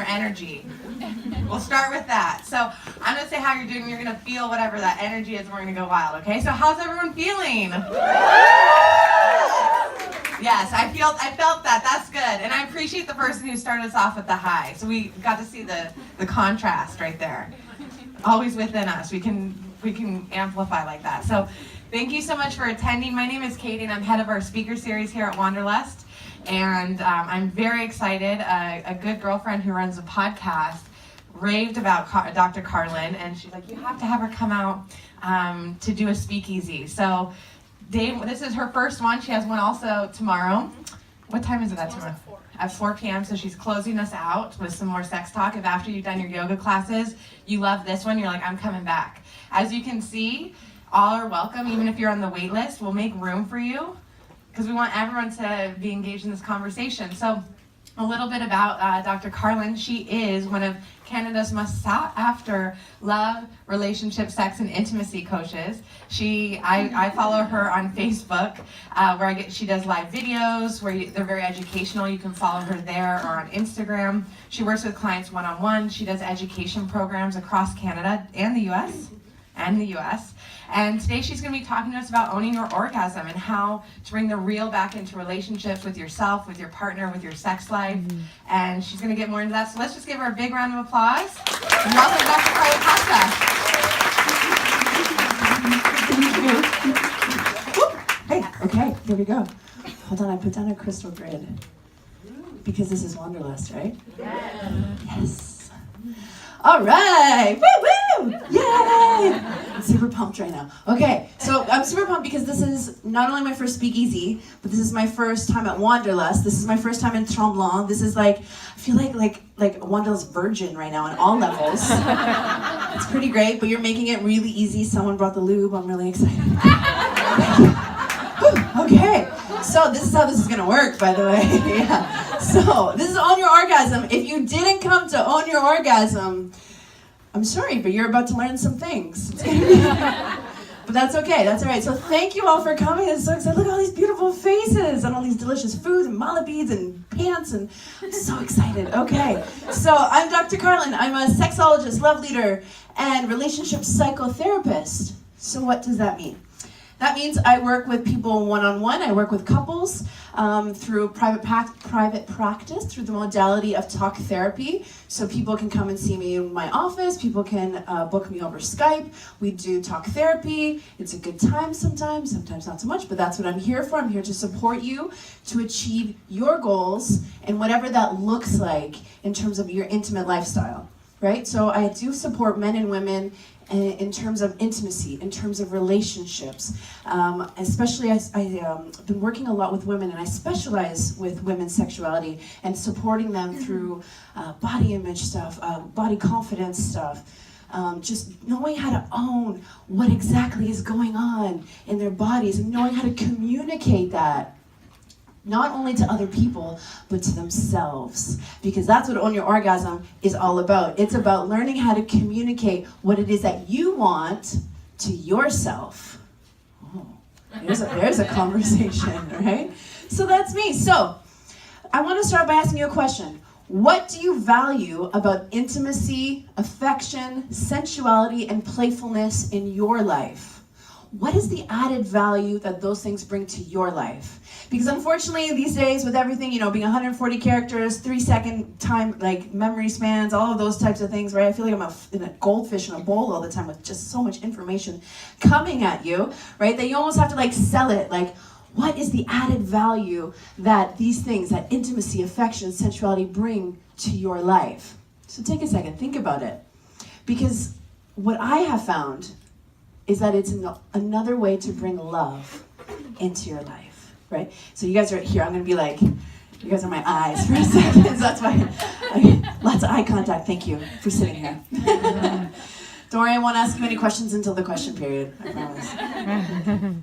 energy. We'll start with that. So I'm going to say how you're doing. You're going to feel whatever that energy is, and we're going to go wild, okay? So how's everyone feeling? Yes, I felt that. That's good. And I appreciate the person who started us off with the high. So we got to see the contrast right there. Always within us. We can amplify like that. So thank you so much for attending. My name is Katie, and I'm head of our speaker series here at Wanderlust. And I'm very excited. A good girlfriend who runs a podcast raved about Dr. Carlen, and she's like, you have to have her come out to do a speakeasy. So Dave, this is her first one. She has one also tomorrow. What time is it at tomorrow? At 4 p.m. So she's closing us out with some more sex talk. If after you've done your yoga classes, you love this one, you're like, I'm coming back. As you can see, all are welcome. Even if you're on the wait list, we'll make room for you because we want everyone to be engaged in this conversation. So a little bit about Dr. Carlen. She is one of Canada's most sought after love, relationship, sex, and intimacy coaches. I follow her on Facebook where she does live videos where they're very educational. You can follow her there or on Instagram. She works with clients one-on-one. She does education programs across Canada and the US. And today she's going to be talking to us about owning your orgasm and how to bring the real back into relationships with yourself, with your partner, with your sex life. Mm-hmm. And she's going to get more into that. So let's just give her a big round of applause. And welcome Dr. Carlen Costa. Hey, okay, here we go. Hold on, I put down a crystal grid. Because this is Wanderlust, right? Yes. All right. Woo woo! Yay! I'm super pumped right now. Okay, so I'm super pumped because this is not only my first speakeasy, but this is my first time at Wanderlust. This is my first time in Tremblant. This is like, I feel like a Wanderlust virgin right now on all levels. It's pretty great, but you're making it really easy. Someone brought the lube. I'm really excited. Okay, so this is how this is gonna work, by the way. Yeah. So this is Own Your Orgasm. If you didn't come to Own Your Orgasm, I'm sorry, but you're about to learn some things. But that's okay, that's all right. So thank you all for coming. It's so exciting. Look at all these beautiful faces and all these delicious foods and mala beads and pants, and I'm so excited. Okay, so I'm Dr. Carlen. I'm a sexologist, love leader, and relationship psychotherapist. So what does that mean? That means I work with people one-on-one. I work with couples through private practice, through the modality of talk therapy. So people can come and see me in my office. People can book me over Skype. We do talk therapy. It's a good time sometimes not so much, but that's what I'm here for. I'm here to support you to achieve your goals and whatever that looks like in terms of your intimate lifestyle, right? So I do support men and women in terms of intimacy, in terms of relationships. Especially I've been working a lot with women, and I specialize with women's sexuality and supporting them through body image stuff, body confidence stuff, just knowing how to own what exactly is going on in their bodies and knowing how to communicate that. Not only to other people, but to themselves. Because that's what Own Your Orgasm is all about. It's about learning how to communicate what it is that you want to yourself. Oh, there's a conversation, right? So that's me. So I want to start by asking you a question. What do you value about intimacy, affection, sensuality, and playfulness in your life? What is the added value that those things bring to your life? Because unfortunately these days with everything, being 140 characters, 3-second time, like memory spans, all of those types of things, right? I feel like I'm in a goldfish in a bowl all the time with just so much information coming at you, right? That you almost have to sell it, what is the added value that these things, that intimacy, affection, sensuality bring to your life? So take a second, think about it. Because what I have found is that it's another way to bring love into your life, right? So you guys are here, I'm gonna be like, you guys are my eyes for a second, so that's why, lots of eye contact, thank you for sitting here. Don't worry, I won't ask you any questions until the question period, I promise.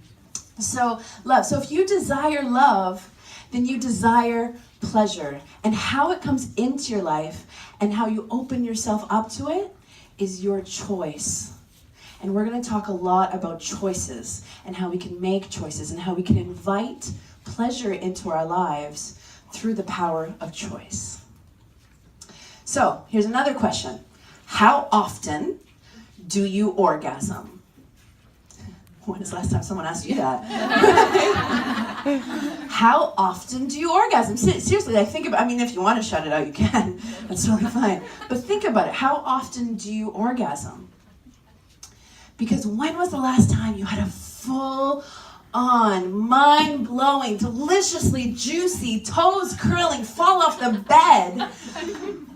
So, love, so if you desire love, then you desire pleasure. And how it comes into your life and how you open yourself up to it is your choice. And we're going to talk a lot about choices and how we can make choices and how we can invite pleasure into our lives through the power of choice. So here's another question. How often do you orgasm? When was the last time someone asked you that? How often do you orgasm? Seriously, like think about, I mean, if you want to shut it out, you can. That's totally fine. But think about it. How often do you orgasm? Because when was the last time you had a full-on, mind-blowing, deliciously juicy, toes curling, fall off the bed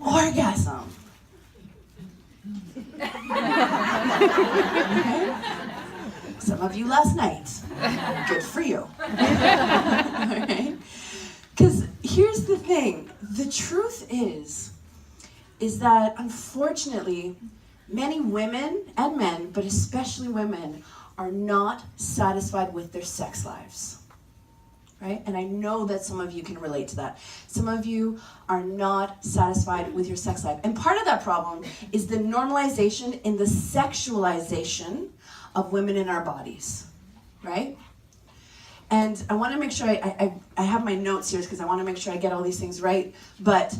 orgasm? Okay? Some of you last night. Good for you. Alright? Because here's the thing. The truth is that unfortunately, many women and men, but especially women, are not satisfied with their sex lives. Right? And I know that some of you can relate to that. Some of you are not satisfied with your sex life. And part of that problem is the normalization and the sexualization of women in our bodies. Right? And I want to make sure I have my notes here because I want to make sure I get all these things right. But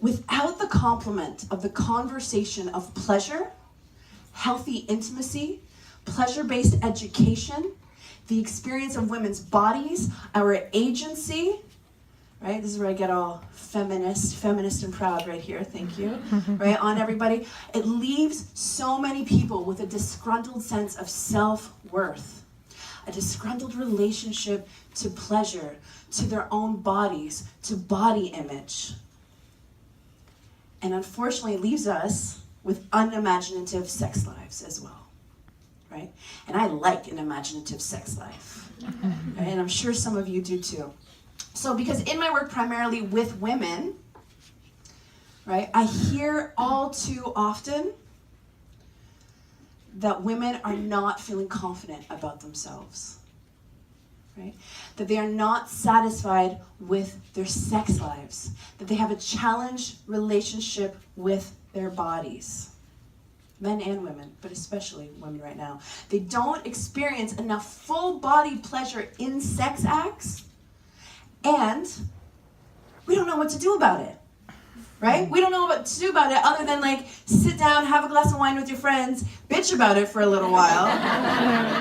without the complement of the conversation of pleasure, healthy intimacy, pleasure-based education, the experience of women's bodies, our agency, right? This is where I get all feminist and proud right here, thank you, right, on everybody. It leaves so many people with a disgruntled sense of self-worth, a disgruntled relationship to pleasure, to their own bodies, to body image. And unfortunately, it leaves us with unimaginative sex lives as well. Right? And I like an imaginative sex life. Right? And I'm sure some of you do too. So because in my work primarily with women, right, I hear all too often that women are not feeling confident about themselves. Right? That they are not satisfied with their sex lives. That they have a challenged relationship with their bodies. Men and women, but especially women right now. They don't experience enough full body pleasure in sex acts, and we don't know what to do about it, right? We don't know what to do about it other than like sit down, have a glass of wine with your friends, bitch about it for a little while,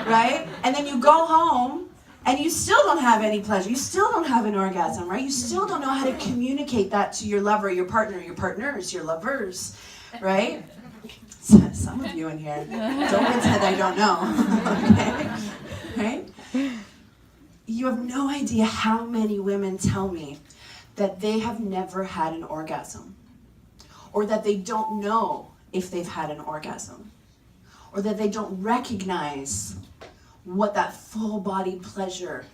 right? And then you go home and you still don't have any pleasure. You still don't have an orgasm, right? You still don't know how to communicate that to your lover, your partner, your partners, your lovers, right? Some of you in here don't pretend I don't know, okay? Right? You have no idea how many women tell me that they have never had an orgasm, or that they don't know if they've had an orgasm, or that they don't recognize what that full body pleasure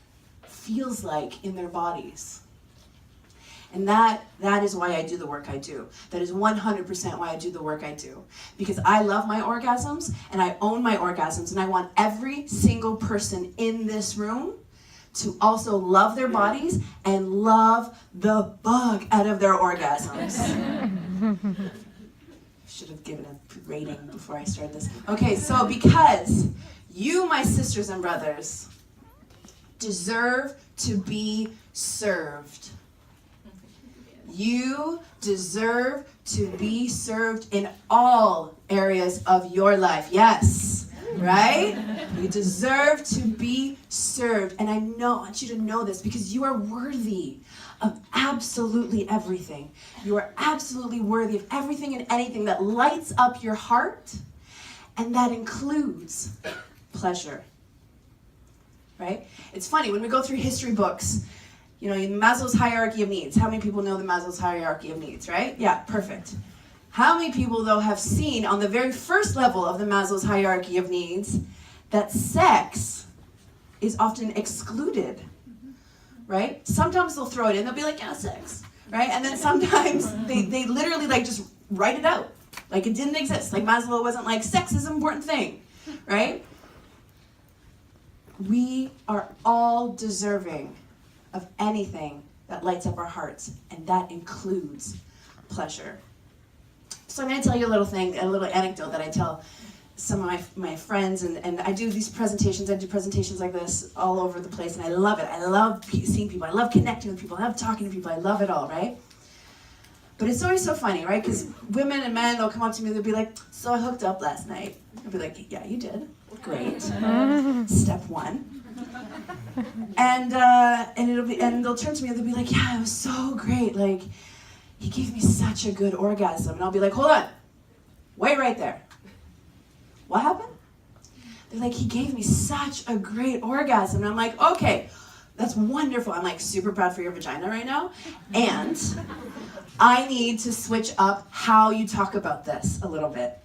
feels like in their bodies. And that is why I do the work I do. That is 100% why I do the work I do. Because I love my orgasms, and I own my orgasms, and I want every single person in this room to also love their bodies and love the bug out of their orgasms. Should have given a rating before I started this. Okay, so because you, my sisters and brothers, deserve to be served. You deserve to be served in all areas of your life. Yes, right? You deserve to be served. And I want you to know this because you are worthy of absolutely everything. You are absolutely worthy of everything and anything that lights up your heart, and that includes pleasure. Right? It's funny, when we go through history books, you know, Maslow's hierarchy of needs. How many people know the Maslow's hierarchy of needs, right? Yeah, perfect. How many people, though, have seen on the very first level of the Maslow's hierarchy of needs that sex is often excluded, right? Sometimes they'll throw it in. They'll be like, yeah, sex, right? And then sometimes they literally, like, just write it out. Like it didn't exist. Like Maslow wasn't like, sex is an important thing, right? We are all deserving of anything that lights up our hearts, and that includes pleasure. So I'm going to tell you a little anecdote that I tell some of my friends, and I do these presentations. I do presentations like this all over the place, and I love it. I love seeing people. I love connecting with people. I love talking to people. I love it all, right? But it's always so funny, right? Because women and men, they'll come up to me, they'll be like, so I hooked up last night. I'll be like, yeah, you did. Great. Step one. And they'll turn to me and they'll be like, yeah, it was so great. Like, he gave me such a good orgasm. And I'll be like, hold on. Wait right there. What happened? They're like, he gave me such a great orgasm. And I'm like, okay, that's wonderful. I'm like super proud for your vagina right now. And I need to switch up how you talk about this a little bit,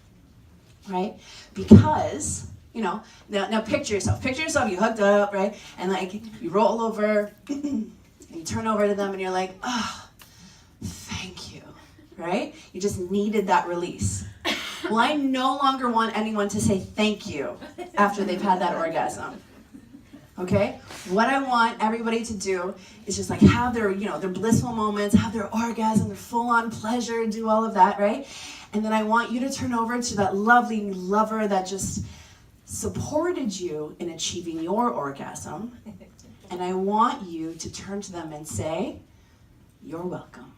right? Because, you know, now picture yourself. Picture yourself, you hooked up, right? And like, you roll over, and you turn over to them, and you're like, oh, thank you, right? You just needed that release. Well, I no longer want anyone to say thank you after they've had that orgasm. Okay? What I want everybody to do is just like have their, you know, their blissful moments, have their orgasm, their full-on pleasure, do all of that, right? And then I want you to turn over to that lovely lover that just supported you in achieving your orgasm. And I want you to turn to them and say, you're welcome.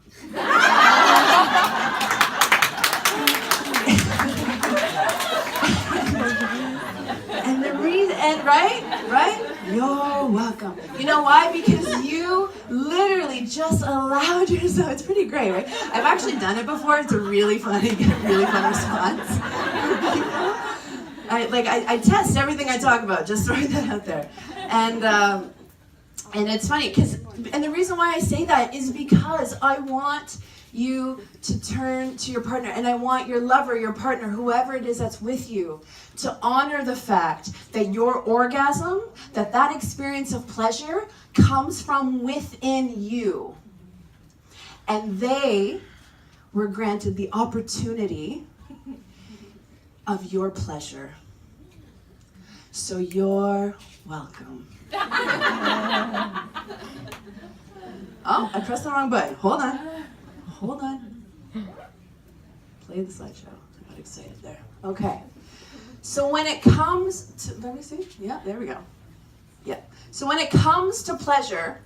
And the reason, and right? You're welcome. You know why? Because you literally just allowed yourself. It's pretty great, right? I've actually done it before. It's a really fun response. I test everything I talk about. Just throwing that out there, and it's funny and the reason why I say that is because I want you to turn to your partner, and I want your lover, your partner, whoever it is that's with you, to honor the fact that your orgasm, that experience of pleasure comes from within you. And they were granted the opportunity of your pleasure. So you're welcome. Oh, I pressed the wrong button. Hold on. Play the slideshow. I got excited there. Okay. So when it comes to, let me see. Yeah, there we go. Yeah. So when it comes to pleasure,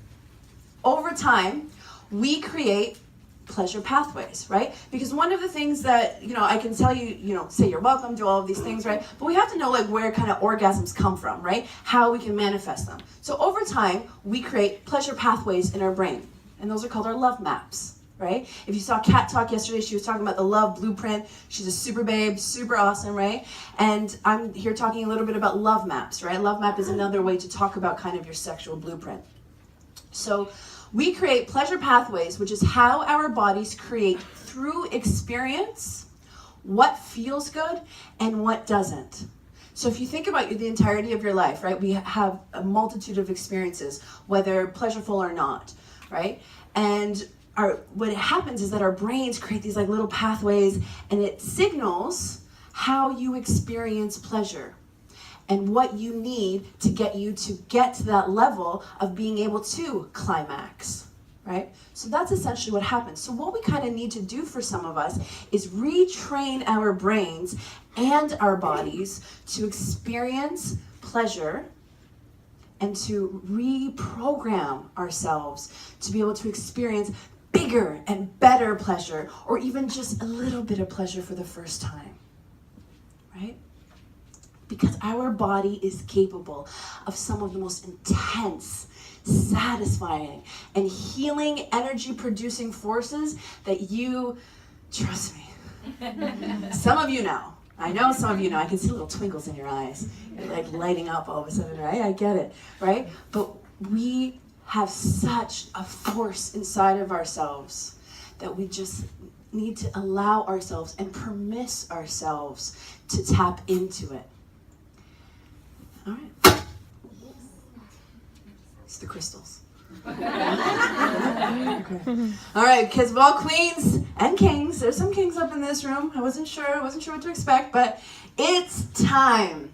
over time, we create pleasure pathways, right? Because one of the things that, you know, I can tell you, you know, say you're welcome, do all of these things, right? But we have to know like where kind of orgasms come from, right? How we can manifest them. So over time, we create pleasure pathways in our brain. And those are called our love maps, right? If you saw Kat talk yesterday, she was talking about the love blueprint. She's a super babe, super awesome, right? And I'm here talking a little bit about love maps, right? Love map is another way to talk about kind of your sexual blueprint. So we create pleasure pathways, which is how our bodies create through experience what feels good and what doesn't. So if you think about the entirety of your life, right, we have a multitude of experiences, whether pleasurable or not, right? And what happens is that our brains create these like little pathways, and it signals how you experience pleasure and what you need to get to that level of being able to climax, right? So that's essentially what happens. So what we kind of need to do for some of us is retrain our brains and our bodies to experience pleasure and to reprogram ourselves to be able to experience bigger and better pleasure, or even just a little bit of pleasure for the first time, right? Because our body is capable of some of the most intense, satisfying, and healing energy-producing forces that you, trust me, some of you know. I know some of you know. I can see little twinkles in your eyes. You're like lighting up all of a sudden, right? I get it, right? But we have such a force inside of ourselves that we just need to allow ourselves and permit ourselves to tap into it. All right. It's the crystals. Okay. All right, because of all queens and kings, there's some kings up in this room. I wasn't sure what to expect, but it's time.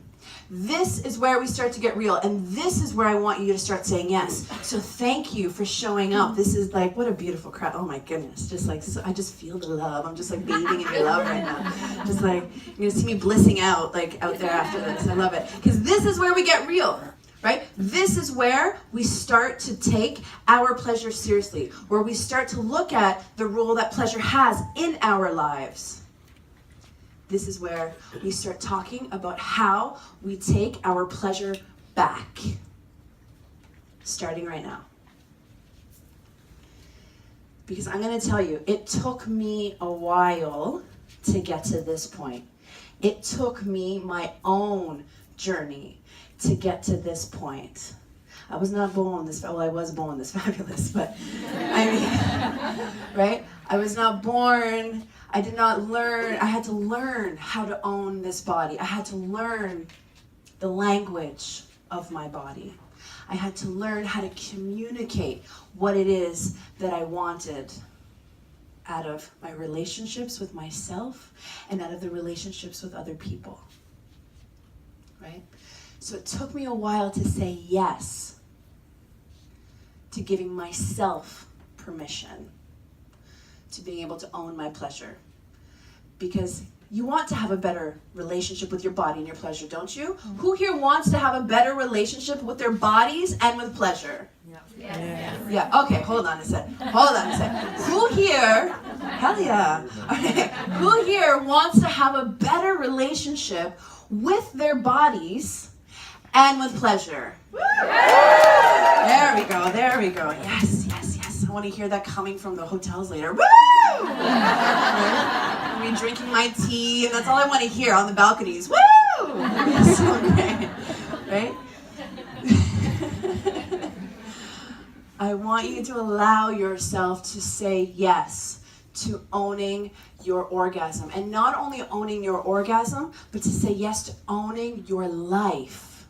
This is where we start to get real, and this is where I want you to start saying yes. So thank you for showing up. This is like, what a beautiful crowd. Oh my goodness. Just like, I just feel the love. I'm just like bathing in your love right now. Just like, you're gonna see me blissing out, like out there after this. I love it. Because this is where we get real, right? This is where we start to take our pleasure seriously, where we start to look at the role that pleasure has in our lives. This is where we start talking about how we take our pleasure back, starting right now. Because I'm going to tell you, it took me a while to get to this point. It took me my own journey to get to this point. I was not born this, well, I was born this fabulous, but I mean, right? I was not born, I did not learn, I had to learn how to own this body. I had to learn the language of my body. I had to learn how to communicate what it is that I wanted out of my relationships with myself and out of the relationships with other people, right? So it took me a while to say yes to giving myself permission to being able to own my pleasure. Because you want to have a better relationship with your body and your pleasure, don't you? Mm-hmm. Who here wants to have a better relationship with their bodies and with pleasure? Yeah, okay, hold on a sec. Who here, hell yeah. Okay. Who here wants to have a better relationship with their bodies and with pleasure? There we go. Yes. I want to hear that coming from the hotels later. Woo! I'll be drinking my tea, and that's all I want to hear on the balconies. Woo! It's so great, right? I want you to allow yourself to say yes to owning your orgasm. And not only owning your orgasm, but to say yes to owning your life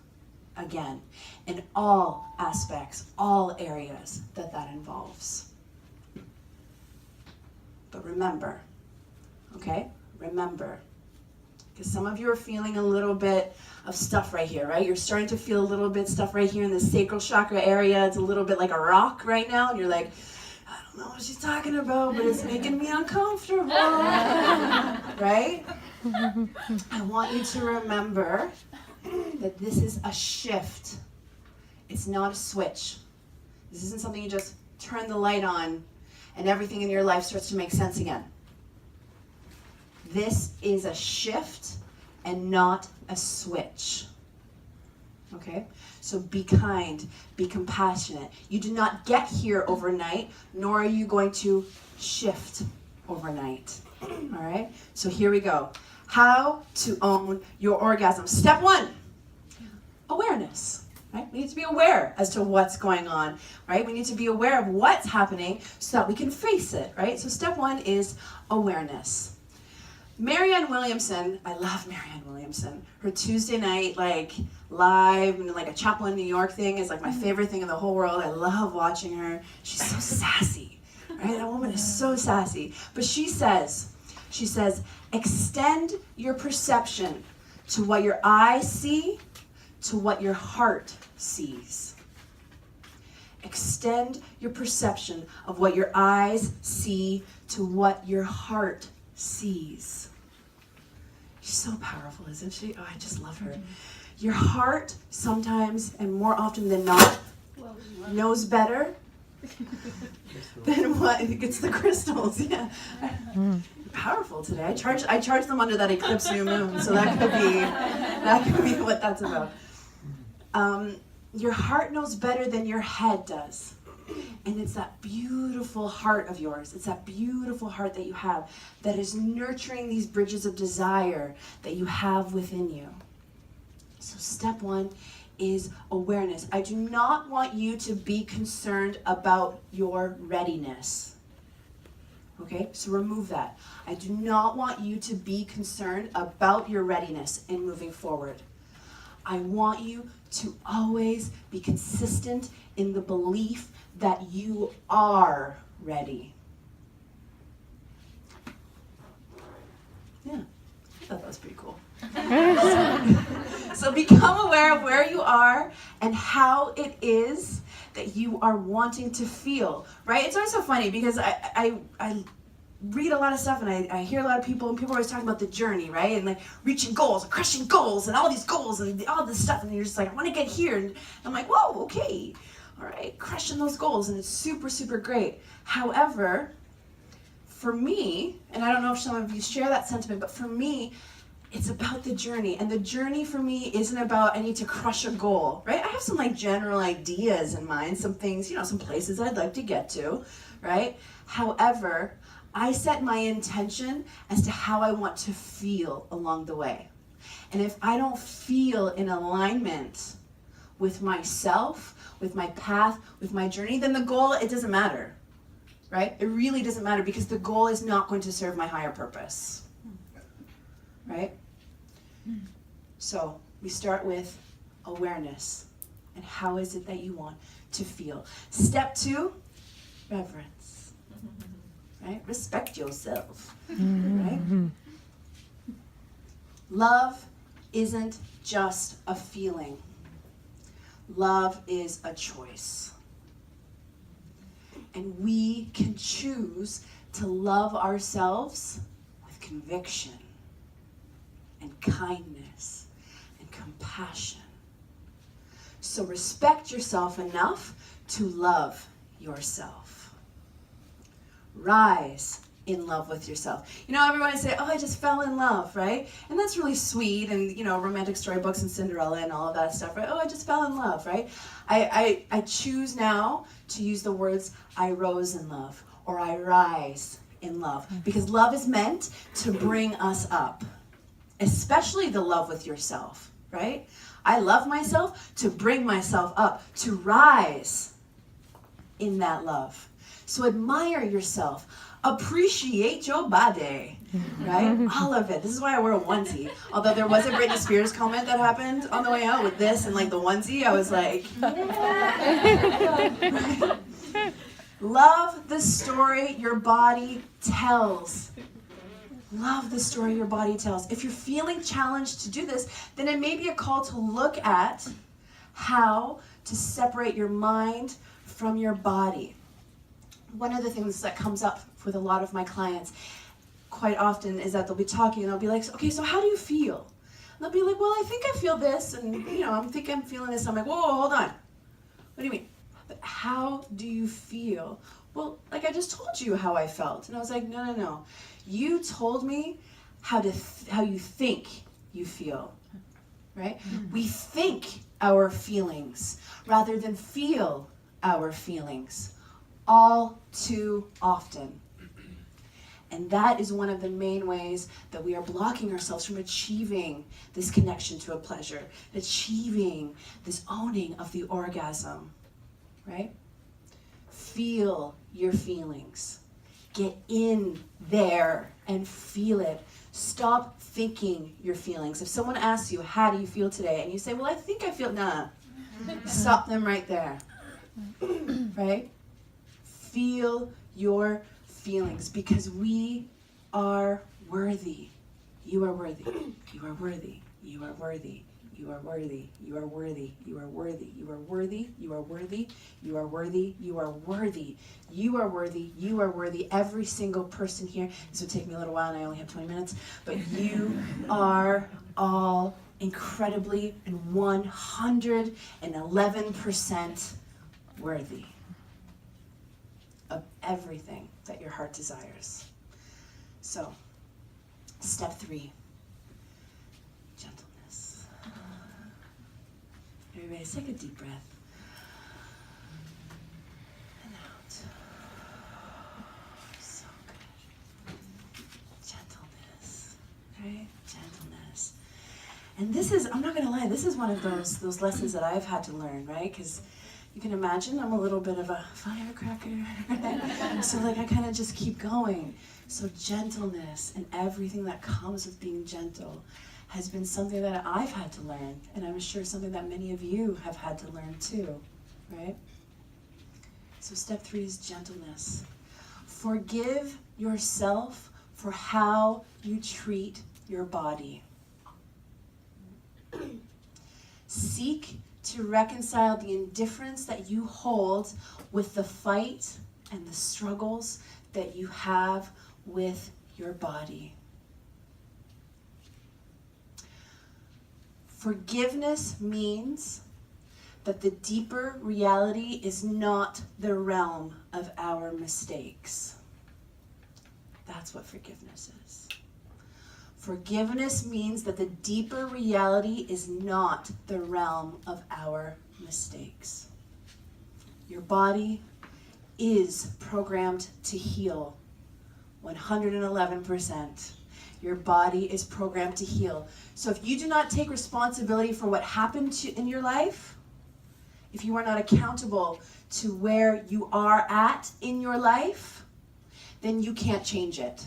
again in all aspects, all areas that involves. But remember, okay? Remember. Because some of you are feeling a little bit of stuff right here, right? You're starting to feel a little bit stuff right here in the sacral chakra area. It's a little bit like a rock right now, and you're like, I don't know what she's talking about, but it's making me uncomfortable, right? I want you to remember that this is a shift. It's not a switch. This isn't something you just turn the light on and everything in your life starts to make sense again. This is a shift and not a switch. Okay? So be kind, be compassionate. You do not get here overnight, nor are you going to shift overnight. All right? So here we go. How to own your orgasm. Step 1, awareness. Right? We need to be aware as to what's going on, right? We need to be aware of what's happening so that we can face it, right? So step 1 is awareness. Marianne Williamson, I love Marianne Williamson. Her Tuesday night, live, and a Chapel in New York thing is my favorite thing in the whole world. I love watching her. She's so sassy, right? That woman is so sassy. But she says, extend your perception to what your eyes see, to what your heart sees. Extend your perception of what your eyes see to what your heart sees. She's so powerful, isn't she? Oh, I just love her. Your heart sometimes, and more often than not, knows better than what it's the crystals. Yeah, powerful today. I charge them under that eclipse new moon, so that could be what that's about. Your heart knows better than your head does. And it's that beautiful heart of yours. It's that beautiful heart that you have that is nurturing these bridges of desire that you have within you. So step 1 is awareness. I do not want you to be concerned about your readiness. Okay, so remove that. I do not want you to be concerned about your readiness in moving forward. I want you to always be consistent in the belief that you are ready. Yeah, I thought that was pretty cool. So become aware of where you are and how it is that you are wanting to feel, right? It's always so funny because I read a lot of stuff and I hear a lot of people, and people are always talking about the journey, right? And like reaching goals, and crushing goals, and all these goals and all this stuff. And you're just like, I want to get here. And I'm like, whoa, okay. All right, crushing those goals. And it's super, super great. However, for me, and I don't know if some of you share that sentiment, but for me, it's about the journey. And the journey for me isn't about I need to crush a goal, right? I have some like general ideas in mind, some things, some places I'd like to get to, right? However, I set my intention as to how I want to feel along the way. And if I don't feel in alignment with myself, with my path, with my journey, then the goal, it doesn't matter, right? It really doesn't matter, because the goal is not going to serve my higher purpose, right? So we start with awareness. And how is it that you want to feel? Step 2, reverence. Right? Respect yourself. Right? Love isn't just a feeling. Love is a choice. And we can choose to love ourselves with conviction and kindness and compassion. So respect yourself enough to love yourself. Rise in love with yourself. Everybody say, oh, I just fell in love, right? And that's really sweet, and romantic storybooks and Cinderella and all of that stuff, right? Oh, I just fell in love, right? I choose now to use the words, I rose in love, or I rise in love, because love is meant to bring us up, especially the love with yourself, right? I love myself to bring myself up, to rise in that love. So admire yourself. Appreciate your body, right? All of it. This is why I wear a onesie. Although there was a Britney Spears comment that happened on the way out with this and like the onesie. I was like, right? Love the story your body tells. Love the story your body tells. If you're feeling challenged to do this, then it may be a call to look at how to separate your mind from your body. One of the things that comes up with a lot of my clients quite often is that they'll be talking and they'll be like, okay, so how do you feel? And they'll be like, well, I think I feel this, and I'm feeling this. I'm like, whoa, hold on. What do you mean? But how do you feel? Well, like I just told you how I felt. And I was like, no. You told me how you think you feel, right? We think our feelings rather than feel our feelings all too often. And that is one of the main ways that we are blocking ourselves from achieving this connection to a pleasure, achieving this owning of the orgasm, right? Feel your feelings. Get in there and feel it. Stop thinking your feelings. If someone asks you, how do you feel today? And you say, well, I think I feel, nah. Stop them right there. Right? Feel your feelings, because we are worthy. You are worthy. You are worthy. You are worthy. You are worthy. You are worthy. You are worthy. You are worthy. You are worthy. You are worthy. You are worthy. You are worthy. You are worthy. Every single person here. This would take me a little while and I only have 20 minutes. But you are all incredibly and 111% worthy of everything that your heart desires. So, step 3. Gentleness. Everybody, take a deep breath. And out. So good. Gentleness. Right? Gentleness. And this is, I'm not going to lie, this is one of those lessons that I've had to learn, right? Because you can imagine I'm a little bit of a firecracker. So like I kind of just keep going. So gentleness and everything that comes with being gentle has been something that I've had to learn. And I'm sure something that many of you have had to learn too, right? So step 3 is gentleness. Forgive yourself for how you treat your body. Seek to reconcile the indifference that you hold with the fight and the struggles that you have with your body. Forgiveness means that the deeper reality is not the realm of our mistakes. That's what forgiveness is. Forgiveness means that the deeper reality is not the realm of our mistakes. Your body is programmed to heal 111%. Your body is programmed to heal. So if you do not take responsibility for what happened in your life, if you are not accountable to where you are at in your life, then you can't change it.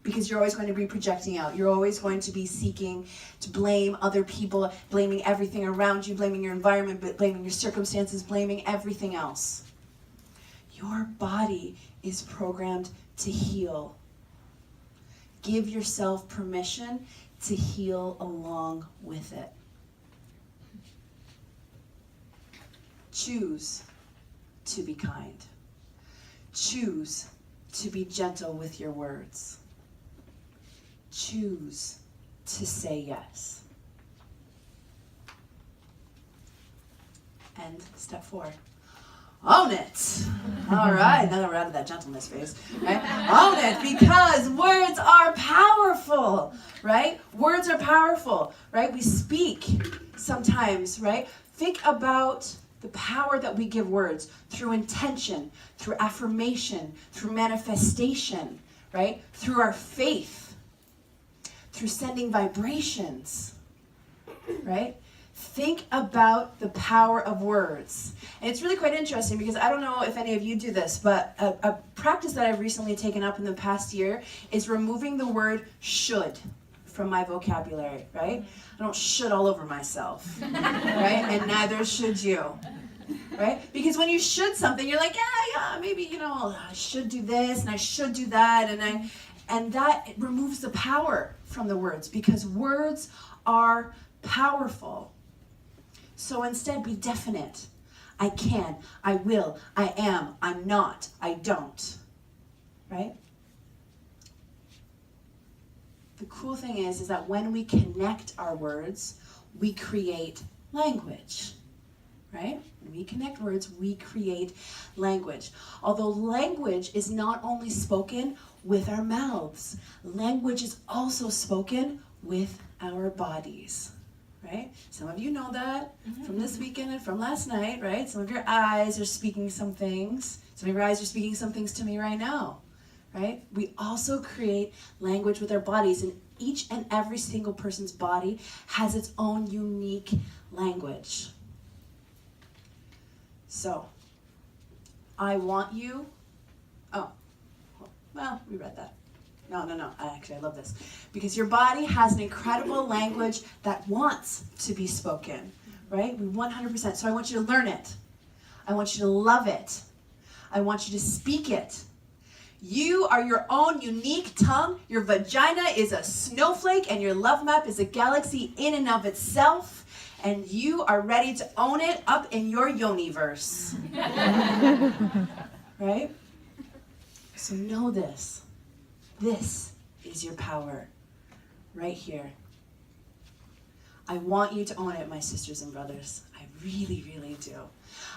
Because you're always going to be projecting out. You're always going to be seeking to blame other people, blaming everything around you, blaming your environment, but blaming your circumstances, blaming everything else. Your body is programmed to heal. Give yourself permission to heal along with it. Choose to be kind. Choose to be gentle with your words. Choose to say yes. And step 4. Own it. All right, now that we're out of that gentleness phase, right? Own it, because words are powerful, right? Words are powerful, right? We speak sometimes, right? Think about the power that we give words through intention, through affirmation, through manifestation, right? Through our faith, through sending vibrations, right? Think about the power of words. And it's really quite interesting because I don't know if any of you do this, but a practice that I've recently taken up in the past year is removing the word should from my vocabulary, right? I don't should all over myself, right? And neither should you, right? Because when you should something, you're like, yeah, maybe, I should do this and I should do that. And that it removes the power from the words because words are powerful. So instead, be definite. I can, I will, I am, I'm not, I don't, right? The cool thing is that when we connect our words, we create language, right? When we connect words, we create language. Although language is not only spoken with our mouths, language is also spoken with our bodies. Right? Some of you know that from this weekend and from last night, right? Some of your eyes are speaking some things. Some of your eyes are speaking some things to me right now, right? We also create language with our bodies, and each and every single person's body has its own unique language. So, I want you, we read that. No, I love this. Because your body has an incredible language that wants to be spoken, right? 100%. So I want you to learn it. I want you to love it. I want you to speak it. You are your own unique tongue. Your vagina is a snowflake and your love map is a galaxy in and of itself. And you are ready to own it up in your yoniverse. Right? So know this. This is your power, right here. I want you to own it, my sisters and brothers. I really, really do.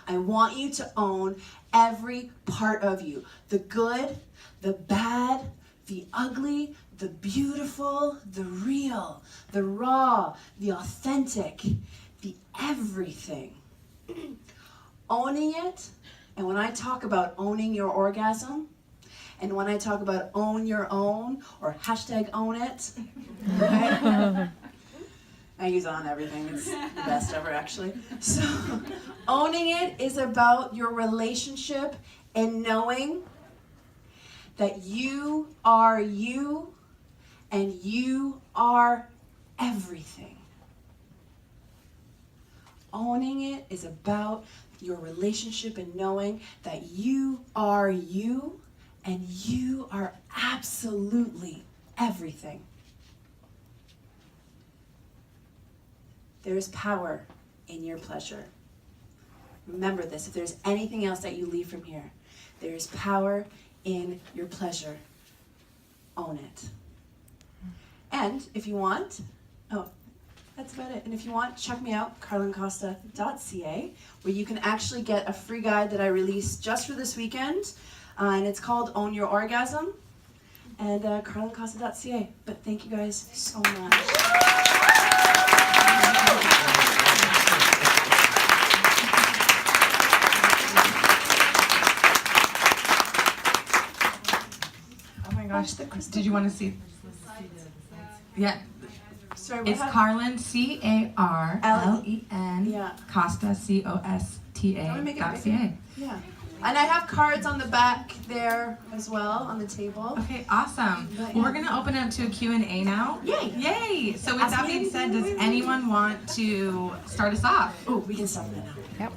I want you to own every part of you. The good, the bad, the ugly, the beautiful, the real, the raw, the authentic, the everything. Owning it, and when I talk about owning your orgasm, and when I talk about own your own, or hashtag own it, okay? I use on everything, it's the best ever actually. So, owning it is about your relationship and knowing that you are you and you are everything. Owning it is about your relationship and knowing that you are you and you are absolutely everything. There is power in your pleasure. Remember this, if there's anything else that you leave from here, there is power in your pleasure. own it. And if you want, that's about it. And if you want, check me out, carlencosta.ca, where you can actually get a free guide that I released just for this weekend. And it's called Own Your Orgasm. And carlencosta.ca. But thank you guys so much. Oh my gosh, did you want to see? Yeah. Sorry, It's Carlen, C-A-R-L-E-N, Yeah. Costa, Can we make it C-O-S-T-A.ca. Yeah. And I have cards on the back there as well, on the table. Okay, awesome. But, Well, we're going to open it up to a Q&A now. Yay! Yay! So with Ask that me being said, anything. does anyone want to start us off? Oh, we can stop that now. Yep.